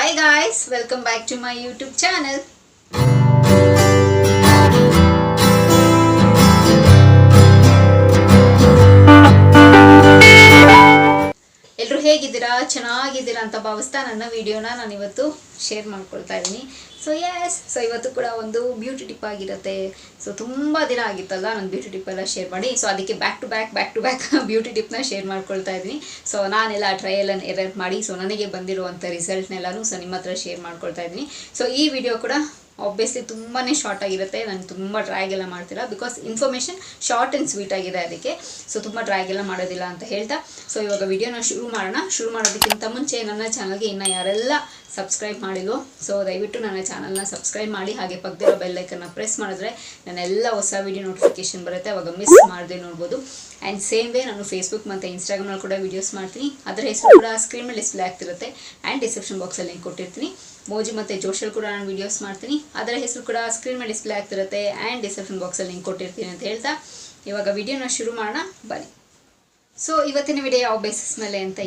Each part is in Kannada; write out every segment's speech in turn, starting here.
Hi guys, welcome back to my YouTube channel. ಎಲ್ಲರೂ ಹೇಗಿದ್ದೀರಾ? ಚೆನ್ನಾಗಿದ್ದೀರಾ ಅಂತ ಭಾವಿಸ್ತಾ ನನ್ನ ವಿಡಿಯೋನ ನಾನು ಇವತ್ತು ಶೇರ್ ಮಾಡ್ಕೊಳ್ತಾ ಇದ್ದೀನಿ. ಸೊ ಇವತ್ತು ಕೂಡ ಒಂದು ಬ್ಯೂಟಿ ಟಿಪ್ ಆಗಿರುತ್ತೆ. ಸೊ ತುಂಬ ದಿನ ಆಗಿತ್ತಲ್ಲ ನಾನು ಬ್ಯೂಟಿ ಟಿಪ್ ಎಲ್ಲ ಶೇರ್ ಮಾಡಿ. ಸೊ ಅದಕ್ಕೆ ಬ್ಯಾಕ್ ಟು ಬ್ಯಾಕ್ ಬ್ಯೂಟಿ ಟಿಪ್ನ ಶೇರ್ ಮಾಡ್ಕೊಳ್ತಾ ಇದ್ದೀನಿ. ಸೊ ನಾನೆಲ್ಲ ಟ್ರಯಲ್ ಆ್ಯಂಡ್ ಎರರ್ ಮಾಡಿ ಸೊ ನನಗೆ ಬಂದಿರುವಂಥ ರಿಸಲ್ಟ್ನೆಲ್ಲನೂ ಸೊ ನಿಮ್ಮ ಹತ್ರ ಶೇರ್ ಮಾಡ್ಕೊಳ್ತಾ ಇದ್ದೀನಿ. ಸೊ ಈ ವಿಡಿಯೋ ಕೂಡ ಆಬ್ವಿಯಸ್ಲಿ ತುಂಬಾ ಶಾರ್ಟ್ ಆಗಿರುತ್ತೆ. ನಾನು ತುಂಬ ಡ್ರ್ಯಾಗ್ ಎಲ್ಲ ಮಾಡ್ತಿಲ್ಲ, because information short and sweet ಆಗಿದೆ ಅದಕ್ಕೆ. ಸೊ ತುಂಬ ಡ್ರ್ಯಾಗ್ ಎಲ್ಲ ಮಾಡೋದಿಲ್ಲ ಅಂತ ಹೇಳ್ತಾ ಸೊ ಇವಾಗ ವಿಡಿಯೋನ ಶುರು ಮಾಡೋದಕ್ಕಿಂತ ಮುಂಚೆ ನನ್ನ ಚಾನಲ್ಗೆ ಇನ್ನು ಯಾರೆಲ್ಲ ಸಬ್ಸ್ಕ್ರೈಬ್ ಮಾಡಿಲ್ವೋ ಸೊ ದಯವಿಟ್ಟು ನನ್ನ ಚಾನಲ್ನ ಸಬ್ಸ್ಕ್ರೈಬ್ ಮಾಡಿ, ಹಾಗೆ ಪಕ್ಕದಿರೋ ಬೆಲ್ ಐಕನ್ನ ಪ್ರೆಸ್ ಮಾಡಿದ್ರೆ ನನ್ನೆಲ್ಲ ಹೊಸ ವಿಡಿಯೋ ನೋಟಿಫಿಕೇಶನ್ ಬರುತ್ತೆ, ಅವಾಗ ಮಿಸ್ ಮಾಡದೆ ನೋಡ್ಬೋದು. ಆ್ಯಂಡ್ ಸೇಮ್ ವೇ ನಾನು ಫೇಸ್ಬುಕ್ ಮತ್ತು ಇನ್ಸ್ಟಾಗ್ರಾಮ್ನಲ್ಲಿ ಕೂಡ ವೀಡಿಯೋಸ್ ಮಾಡ್ತೀನಿ. ಅದರ ಹೆಸರು ಕೂಡ ಸ್ಕ್ರೀನ್ ಮೇಲೆ ಡಿಸ್ಪ್ಲೇ ಆಗ್ತಿರುತ್ತೆ ಆ್ಯಂಡ್ ಡಿಸ್ಕ್ರಿಪ್ಷನ್ ಬಾಕ್ಸಲ್ಲಿ ಲಿಂಕ್ ಕೊಟ್ಟಿರ್ತೀನಿ. ಮೋಜಿ ಮತ್ತು ಜೋಶಲ್ಲಿ ಕೂಡ ನಾನು ವೀಡಿಯೋಸ್ ಮಾಡ್ತೀನಿ, ಅದರ ಹೆಸರು ಕೂಡ ಸ್ಕ್ರೀನ್ ಮೇಲೆ ಡಿಸ್ಪ್ಲೇ ಆಗ್ತಿರುತ್ತೆ ಆ್ಯಂಡ್ ಡಿಸ್ಕ್ರಿಪ್ಷನ್ ಬಾಕ್ಸಲ್ಲಿ ಲಿಂಕ್ ಕೊಟ್ಟಿರ್ತೀನಿ ಅಂತ ಹೇಳ್ತಾ ಇವಾಗ ವಿಡಿಯೋನ ಶುರು ಮಾಡೋಣ ಬನ್ನಿ. ಸೊ ಇವತ್ತಿನ ವಿಡಿಯೋ ಯಾವ ಬೇಸಿಸ್ ಮೇಲೆ ಅಂತ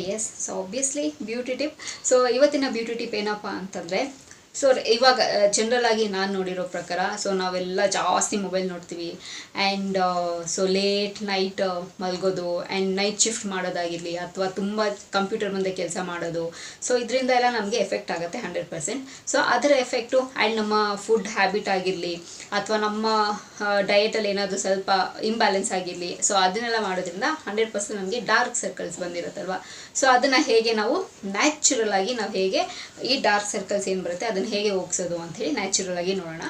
so obviously beauty tip. So ಇವತ್ತಿನ ಬ್ಯೂಟಿ ಟಿಪ್ ಏನಪ್ಪ ಅಂತಂದರೆ, ಸೊ ಇವಾಗ ಜನರಲ್ ಆಗಿ ನಾನು ನೋಡಿರೋ ಪ್ರಕಾರ ಸೊ ನಾವೆಲ್ಲ ಜಾಸ್ತಿ ಮೊಬೈಲ್ ನೋಡ್ತೀವಿ ಆ್ಯಂಡ್ ಸೊ ಲೇಟ್ ನೈಟ್ ಮಲ್ಗೋದು ಆ್ಯಂಡ್ ನೈಟ್ ಶಿಫ್ಟ್ ಮಾಡೋದಾಗಿರಲಿ ಅಥವಾ ತುಂಬ ಕಂಪ್ಯೂಟರ್ ಮುಂದೆ ಕೆಲಸ ಮಾಡೋದು. ಸೊ ಇದರಿಂದ ಎಲ್ಲ ನಮಗೆ ಎಫೆಕ್ಟ್ ಆಗುತ್ತೆ 100%. ಸೊ ಅದರ ಎಫೆಕ್ಟು ಆ್ಯಂಡ್ ನಮ್ಮ ಫುಡ್ ಹ್ಯಾಬಿಟ್ ಆಗಿರಲಿ ಅಥವಾ ನಮ್ಮ ಡಯಟಲ್ಲಿ ಏನಾದರೂ ಸ್ವಲ್ಪ ಇಂಬ್ಯಾಲೆನ್ಸ್ ಆಗಿರಲಿ, ಸೊ ಅದನ್ನೆಲ್ಲ ಮಾಡೋದ್ರಿಂದ 100% ನಮಗೆ ಡಾರ್ಕ್ ಸರ್ಕಲ್ಸ್ ಬಂದಿರುತ್ತಲ್ವ. ಸೊ ಅದನ್ನು ಹೇಗೆ ನಾವು ನ್ಯಾಚುರಲ್ ಆಗಿ ನಾವು ಹೇಗೆ ಈ ಡಾರ್ಕ್ ಸರ್ಕಲ್ಸ್ ಏನು ಬರುತ್ತೆ ಅದನ್ನು ಹೇಗೆ ಹೋಗ್ಸೋದು ಅಂಥೇಳಿ ನ್ಯಾಚುರಲ್ ಆಗಿ ನೋಡೋಣ.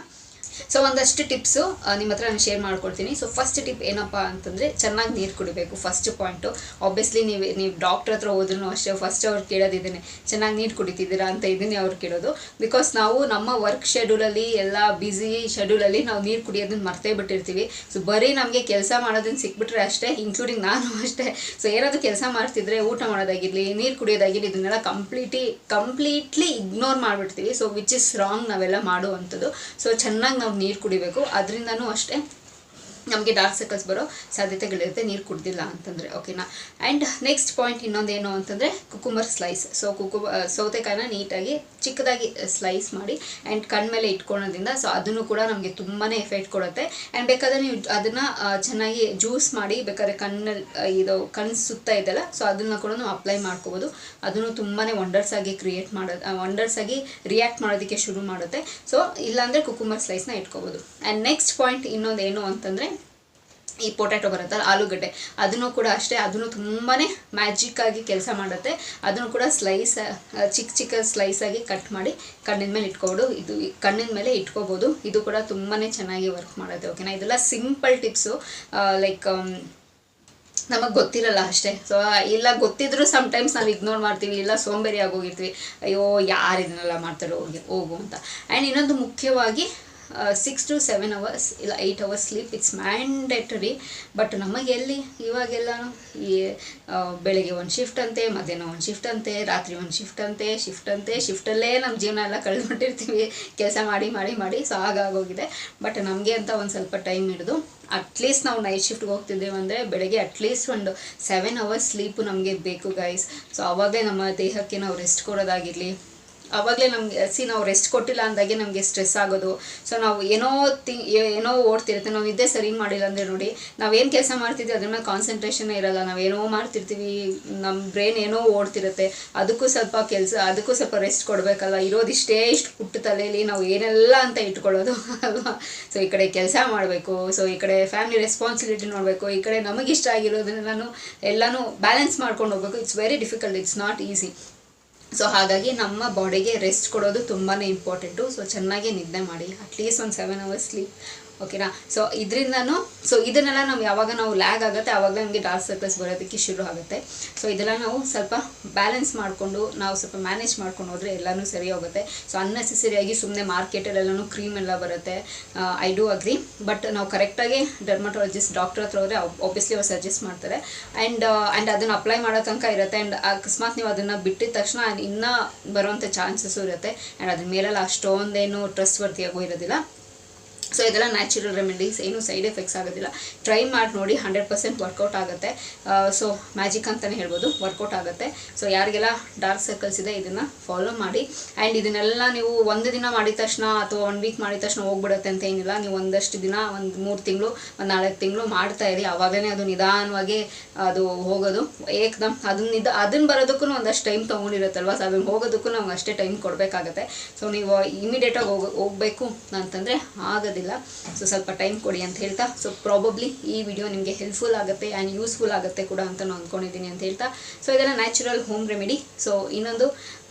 ಸೊ ಒಂದಷ್ಟು ಟಿಪ್ಸು ನಿಮ್ಮ ಹತ್ರ ನಾನು ಶೇರ್ ಮಾಡ್ಕೊಡ್ತೀನಿ. ಸೊ ಫಸ್ಟ್ ಟಿಪ್ ಏನಪ್ಪ ಅಂತಂದರೆ, ಚೆನ್ನಾಗಿ ನೀರು ಕುಡಿಬೇಕು. ಫಸ್ಟ್ ಪಾಯಿಂಟು ಆಬ್ವಿಯಸ್ಲಿ ನೀವು ಡಾಕ್ಟ್ರ್ ಹತ್ರ ಹೋದ್ರೂ ಅಷ್ಟೇ ಫಸ್ಟ್ ಅವ್ರು ಕೇಳೋದಿದ್ದೇನೆ, ಚೆನ್ನಾಗಿ ನೀರು ಕುಡಿತಿದ್ದೀರಾ ಅಂತ ಇದನ್ನೇ ಅವ್ರು ಕೇಳೋದು. ಬಿಕಾಸ್ ನಾವು ನಮ್ಮ ವರ್ಕ್ ಶೆಡ್ಯೂಲಲ್ಲಿ ಎಲ್ಲ ಬ್ಯುಸಿ ಶೆಡ್ಯೂಲಲ್ಲಿ ನಾವು ನೀರು ಕುಡಿಯೋದನ್ನ ಮರ್ತೇ ಬಿಟ್ಟಿರ್ತೀವಿ. ಸೊ ಬರೀ ನಮಗೆ ಕೆಲಸ ಮಾಡೋದನ್ನು ಸಿಕ್ಬಿಟ್ರೆ ಅಷ್ಟೇ, ಇನ್ಕ್ಲೂಡಿಂಗ್ ನಾನು ಅಷ್ಟೇ. ಸೊ ಏನಾದರೂ ಕೆಲಸ ಮಾಡ್ತಿದ್ರೆ ಊಟ ಮಾಡೋದಾಗಿರಲಿ ನೀರು ಕುಡಿಯೋದಾಗಿರಲಿ ಇದನ್ನೆಲ್ಲ ಕಂಪ್ಲೀಟ್ಲಿ ಇಗ್ನೋರ್ ಮಾಡಿಬಿಡ್ತೀವಿ. ಸೊ ವಿಚ್ ಇಸ್ ರಾಂಗ್ ನಾವೆಲ್ಲ ಮಾಡುವಂಥದ್ದು. ಸೊ ಚೆನ್ನಾಗಿ ನಾವು ನೀರು ಕುಡಿಬೇಕು. ಅದರಿಂದನೂ ಅಷ್ಟೇ ನಮಗೆ ಡಾರ್ಕ್ ಸರ್ಕಲ್ಸ್ ಬರೋ ಸಾಧ್ಯತೆಗಳಿರುತ್ತೆ ನೀರು ಕುಡ್ದಿಲ್ಲ ಅಂತಂದರೆ, ಓಕೆನಾ. ಆ್ಯಂಡ್ ನೆಕ್ಸ್ಟ್ ಪಾಯಿಂಟ್ ಇನ್ನೊಂದೇನು ಅಂತಂದರೆ ಕುಕುಂಬರ್ ಸ್ಲೈಸ್. ಸೊ ಸೌತೆಕಾಯಿನ ನೀಟಾಗಿ ಚಿಕ್ಕದಾಗಿ ಸ್ಲೈಸ್ ಮಾಡಿ ಆ್ಯಂಡ್ ಕಣ್ಮೇಲೆ ಇಟ್ಕೊಳ್ಳೋದ್ರಿಂದ ಸೊ ಅದನ್ನು ಕೂಡ ನಮಗೆ ತುಂಬಾ ಎಫೆಕ್ಟ್ ಕೊಡುತ್ತೆ. ಆ್ಯಂಡ್ ಬೇಕಾದರೆ ನೀವು ಅದನ್ನು ಚೆನ್ನಾಗಿ ಜ್ಯೂಸ್ ಮಾಡಿ ಬೇಕಾದ್ರೆ ಕಣ್ಣಲ್ಲಿ ಕಣ್ಣು ಸುತ್ತ ಇದೆಲ್ಲ ಸೊ ಅದನ್ನು ಕೂಡ ನಾವು ಅಪ್ಲೈ ಮಾಡ್ಕೋಬೋದು. ಅದನ್ನು ತುಂಬಾ ವಂಡರ್ಸ್ ಆಗಿ ರಿಯಾಕ್ಟ್ ಮಾಡೋದಕ್ಕೆ ಶುರು ಮಾಡುತ್ತೆ. ಸೊ ಇಲ್ಲಾಂದರೆ ಕುಕುಂಬರ್ ಸ್ಲೈಸ್ನ ಇಟ್ಕೋಬೋದು. ಆ್ಯಂಡ್ ನೆಕ್ಸ್ಟ್ ಪಾಯಿಂಟ್ ಇನ್ನೊಂದು ಏನು ಅಂತಂದರೆ, ಈ ಪೊಟ್ಯಾಟೊ ಬರುತ್ತಲ್ಲ ಆಲೂಗಡ್ಡೆ, ಅದನ್ನು ಕೂಡ ಅಷ್ಟೇ, ಅದನ್ನು ತುಂಬಾ ಮ್ಯಾಜಿಕ್ಕಾಗಿ ಕೆಲಸ ಮಾಡುತ್ತೆ. ಅದನ್ನು ಕೂಡ ಚಿಕ್ಕ ಸ್ಲೈಸಾಗಿ ಕಟ್ ಮಾಡಿ ಕಣ್ಣಿನ ಮೇಲೆ ಇಟ್ಕೋಬೋದು. ಇದು ಕಣ್ಣಿನ ಮೇಲೆ ಇಟ್ಕೋಬೋದು. ಇದು ಕೂಡ ತುಂಬಾ ಚೆನ್ನಾಗಿ ವರ್ಕ್ ಮಾಡುತ್ತೆ, ಓಕೆನಾ. ಇದೆಲ್ಲ ಸಿಂಪಲ್ ಟಿಪ್ಸು, ಲೈಕ್ ನಮಗೆ ಗೊತ್ತಿರಲ್ಲ ಅಷ್ಟೇ. ಸೊ ಇಲ್ಲ ಗೊತ್ತಿದ್ರೂ ಸಮ್ಟೈಮ್ಸ್ ನಾವು ಇಗ್ನೋರ್ ಮಾಡ್ತೀವಿ, ಇಲ್ಲ ಸೋಂಬೇರಿ ಆಗೋಗಿರ್ತೀವಿ, ಅಯ್ಯೋ ಯಾರು ಇದನ್ನೆಲ್ಲ ಮಾಡ್ತಾರೆ ಹೋಗು ಅಂತ. ಆ್ಯಂಡ್ ಇನ್ನೊಂದು ಮುಖ್ಯವಾಗಿ 6 to 7 hours ಇಲ್ಲ 8 hours sleep it's mandatory. But ನಮಗೆ ಎಲ್ಲಿ ಇವಾಗೆಲ್ಲ ಈ ಬೆಳಗ್ಗೆ ಒಂದು ಶಿಫ್ಟ್ ಅಂತೆ, ಮಧ್ಯಾಹ್ನ ಒಂದು ಶಿಫ್ಟ್ ಅಂತೆ, ರಾತ್ರಿ ಒಂದು ಶಿಫ್ಟಲ್ಲೇ ನಮ್ಮ ಜೀವನ ಎಲ್ಲ ಕಳೆದ್ಬಿಟ್ಟಿರ್ತೀವಿ ಕೆಲಸ ಮಾಡಿ. ಸೊ ಆಗೋಗಿದೆ. ಬಟ್ ನಮಗೆ ಅಂತ ಒಂದು ಸ್ವಲ್ಪ ಟೈಮ್ ಹಿಡಿದು ಅಟ್ಲೀಸ್ಟ್ ನಾವು ನೈಟ್ ಶಿಫ್ಟ್ಗೆ ಹೋಗ್ತಿದ್ದೇವೆ ಅಂದರೆ ಬೆಳಗ್ಗೆ ಅಟ್ಲೀಸ್ಟ್ ಒಂದು 7 hours ಸ್ಲೀಪು ನಮಗೆ ಬೇಕು ಗೈಸ್. ಸೊ ಆವಾಗಲೇ ನಮ್ಮ ದೇಹಕ್ಕೆ ನಾವು ರೆಸ್ಟ್ ಕೊಡೋದಾಗಿರಲಿ, ಆವಾಗಲೇ ನಮಗೆ ನಾವು ರೆಸ್ಟ್ ಕೊಟ್ಟಿಲ್ಲ ಅಂದಾಗೆ ನಮಗೆ ಸ್ಟ್ರೆಸ್ ಆಗೋದು. ಸೊ ನಾವು ಏನೋ ಓಡ್ತಿರುತ್ತೆ, ನಾವು ನಿದ್ದೆ ಸರಿ ಮಾಡಿಲ್ಲ ಅಂದರೆ ನೋಡಿ ನಾವೇನು ಕೆಲಸ ಮಾಡ್ತಿದ್ವಿ ಅದ್ರ ಮೇಲೆ ಕಾನ್ಸಂಟ್ರೇಷನ್ ಇರೋಲ್ಲ, ನಾವೇನೋ ಮಾಡ್ತಿರ್ತೀವಿ, ನಮ್ಮ ಬ್ರೈನ್ ಏನೋ ಓಡ್ತಿರುತ್ತೆ. ಅದಕ್ಕೂ ಸ್ವಲ್ಪ ರೆಸ್ಟ್ ಕೊಡಬೇಕಲ್ಲ. ಇಷ್ಟು ಪುಟ್ಟ ತಲೆಯಲ್ಲಿ ನಾವು ಏನೆಲ್ಲ ಅಂತ ಇಟ್ಕೊಳ್ಳೋದು ಅಲ್ವಾ. ಸೊ ಈ ಕಡೆ ಕೆಲಸ ಮಾಡಬೇಕು, ಸೊ ಈ ಕಡೆ ಫ್ಯಾಮಿಲಿ ರೆಸ್ಪಾನ್ಸಿಬಿಲಿಟಿ ನೋಡಬೇಕು, ಈ ಕಡೆ ನಮಗಿಷ್ಟ ಆಗಿರೋದನ್ನೆಲ್ಲನೂ ಎಲ್ಲನೂ ಬ್ಯಾಲೆನ್ಸ್ ಮಾಡ್ಕೊಂಡು ಹೋಗ್ಬೇಕು. It's very difficult, it's not easy. So ಹಾಗಾಗಿ ನಮ್ಮ ಬಾಡಿಗೆ ರೆಸ್ಟ್ ಕೊಡೋದು ತುಂಬಾ ಇಂಪಾರ್ಟೆಂಟು. ಸೊ ಚೆನ್ನಾಗಿ ನಿದ್ದೆ ಮಾಡಿ, ಅಟ್ಲೀಸ್ಟ್ ಒಂದು 7 hours ಸ್ಲೀಪ್, ಓಕೆನಾ. ಸೊ ಇದನ್ನೆಲ್ಲ ಯಾವಾಗ ನಾವು ಲ್ಯಾಗ್ ಆಗುತ್ತೆ ಆವಾಗಲೇ ನಮಗೆ ಡಾರ್ಕ್ ಸರ್ಕಲ್ಸ್ ಬರೋದಕ್ಕೆ ಶುರು ಆಗುತ್ತೆ. ಸೊ ಇದೆಲ್ಲ ನಾವು ಸ್ವಲ್ಪ ಬ್ಯಾಲೆನ್ಸ್ ಮಾಡಿಕೊಂಡು ನಾವು ಸ್ವಲ್ಪ ಮ್ಯಾನೇಜ್ ಮಾಡ್ಕೊಂಡು ಹೋದರೆ ಎಲ್ಲನೂ ಸರಿ ಹೋಗುತ್ತೆ. ಸೊ ಅನ್ನೆಸೆಸರಿಯಾಗಿ ಸುಮ್ಮನೆ ಮಾರ್ಕೆಟಲ್ಲೆಲ್ಲನೂ ಕ್ರೀಮ್ ಎಲ್ಲ ಬರುತ್ತೆ, ಐ ಡೂ ಅಗ್ರಿ. ಬಟ್ ನಾವು ಕರೆಕ್ಟಾಗಿ ಡರ್ಮಟಾಲಜಿಸ್ಟ್ ಡಾಕ್ಟರ್ ಹತ್ರ ಹೋದರೆ ಆಬ್ವಿಯಸ್ಲಿ ಅವ್ರು ಸಜೆಸ್ಟ್ ಮಾಡ್ತಾರೆ. ಆ್ಯಂಡ್ ಅದನ್ನು ಅಪ್ಲೈ ಮಾಡೋ ತನಕ ಇರುತ್ತೆ. ಆ್ಯಂಡ್ ಅಕಸ್ಮಾತ್ ನೀವು ಅದನ್ನು ಬಿಟ್ಟಿದ ತಕ್ಷಣ ಇನ್ನೂ ಬರೋವಂಥ ಚಾನ್ಸಸ್ಸು ಇರುತ್ತೆ. ಆ್ಯಂಡ್ ಅದ್ರ ಮೇಲೆಲ್ಲ ಅಷ್ಟೊಂದೇನು ಟ್ರಸ್ಟ್ ವರ್ತಿಯಾಗೂ ಇರೋದಿಲ್ಲ. ಸೊ ಇದೆಲ್ಲ ನ್ಯಾಚುರಲ್ ರೆಮಿಡೀಸ್, ಏನು ಸೈಡ್ ಎಫೆಕ್ಟ್ಸ್ ಆಗೋದಿಲ್ಲ. ಟ್ರೈ ಮಾಡಿ ನೋಡಿ, 100% ವರ್ಕೌಟ್ ಆಗುತ್ತೆ. ಸೊ ಮ್ಯಾಜಿಕ್ ಅಂತಲೇ ಹೇಳ್ಬೋದು, ವರ್ಕೌಟ್ ಆಗುತ್ತೆ. ಸೊ ಯಾರಿಗೆಲ್ಲ ಡಾರ್ಕ್ ಸರ್ಕಲ್ಸ್ ಇದೆ ಇದನ್ನು ಫಾಲೋ ಮಾಡಿ. ಆ್ಯಂಡ್ ಇದನ್ನೆಲ್ಲ ನೀವು ಒಂದು ದಿನ ಮಾಡಿದ ತಕ್ಷಣ ಅಥವಾ 1 ವೀಕ್ ಮಾಡಿದ ತಕ್ಷಣ ಹೋಗ್ಬಿಡುತ್ತೆ ಅಂತ ಏನಿಲ್ಲ. ನೀವು ಒಂದಷ್ಟು ದಿನ, ಒಂದು 3 ತಿಂಗಳು, ಒಂದು 4 ತಿಂಗಳು ಮಾಡ್ತಾಯಿರಿ, ಆವಾಗಲೇ ಅದು ನಿಧಾನವಾಗಿ ಅದು ಹೋಗೋದು. ಏಕದಮ್ ಅದನ್ನು ಬರೋದಕ್ಕೂ ಒಂದಷ್ಟು ಟೈಮ್ ತೊಗೊಂಡಿರುತ್ತಲ್ವ, ಸೊ ಅದನ್ನು ಹೋಗೋದಕ್ಕೂ ನಮ್ಗೆ ಅಷ್ಟೇ ಟೈಮ್ ಕೊಡಬೇಕಾಗತ್ತೆ. ಸೊ ನೀವು ಇಮಿಡಿಯೇಟಾಗಿ ಹೋಗಬೇಕು ಅಂತಂದರೆ ಆಗೋದಿಲ್ಲ. ಸೊ ಸ್ವಲ್ಪ ಟೈಮ್ ಕೊಡಿ ಅಂತ ಹೇಳ್ತಾ, ಸೊ ಪ್ರಾಬಬ್ಲಿ ಈ ವಿಡಿಯೋ ನಿಮಗೆ ಹೆಲ್ಪ್ಫುಲ್ ಆಗುತ್ತೆ ಆ್ಯಂಡ್ ಯೂಸ್ಫುಲ್ ಆಗುತ್ತೆ ಕೂಡ ಅಂತ ನಾನು ಅಂದ್ಕೊಂಡಿದ್ದೀನಿ ಅಂತ ಹೇಳ್ತಾ, ಸೊ ಇದೆಲ್ಲ ನ್ಯಾಚುರಲ್ ಹೋಮ್ ರೆಮಿಡಿ. ಸೊ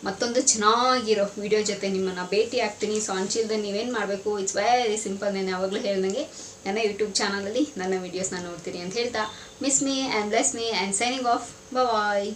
ಮತ್ತೊಂದು ಚೆನ್ನಾಗಿರೋ ವಿಡಿಯೋ ಜೊತೆ ನಿಮ್ಮನ್ನು ಭೇಟಿ ಆಗ್ತೀನಿ. ಸೊ ಅಂಚಿಲ್ದೆ ನೀವೇನು ಮಾಡಬೇಕು, ಇಟ್ಸ್ ವೆರಿ ಸಿಂಪಲ್. ನಾನು ಯಾವಾಗಲೂ ಹೇಳ್ದಂಗೆ ನನ್ನ ಯೂಟ್ಯೂಬ್ ಚಾನಲಲ್ಲಿ ನನ್ನ ವೀಡಿಯೋಸ್ನ ನೋಡ್ತೀನಿ ಅಂತ ಹೇಳ್ತಾ, miss me and bless me and signing off. Bye.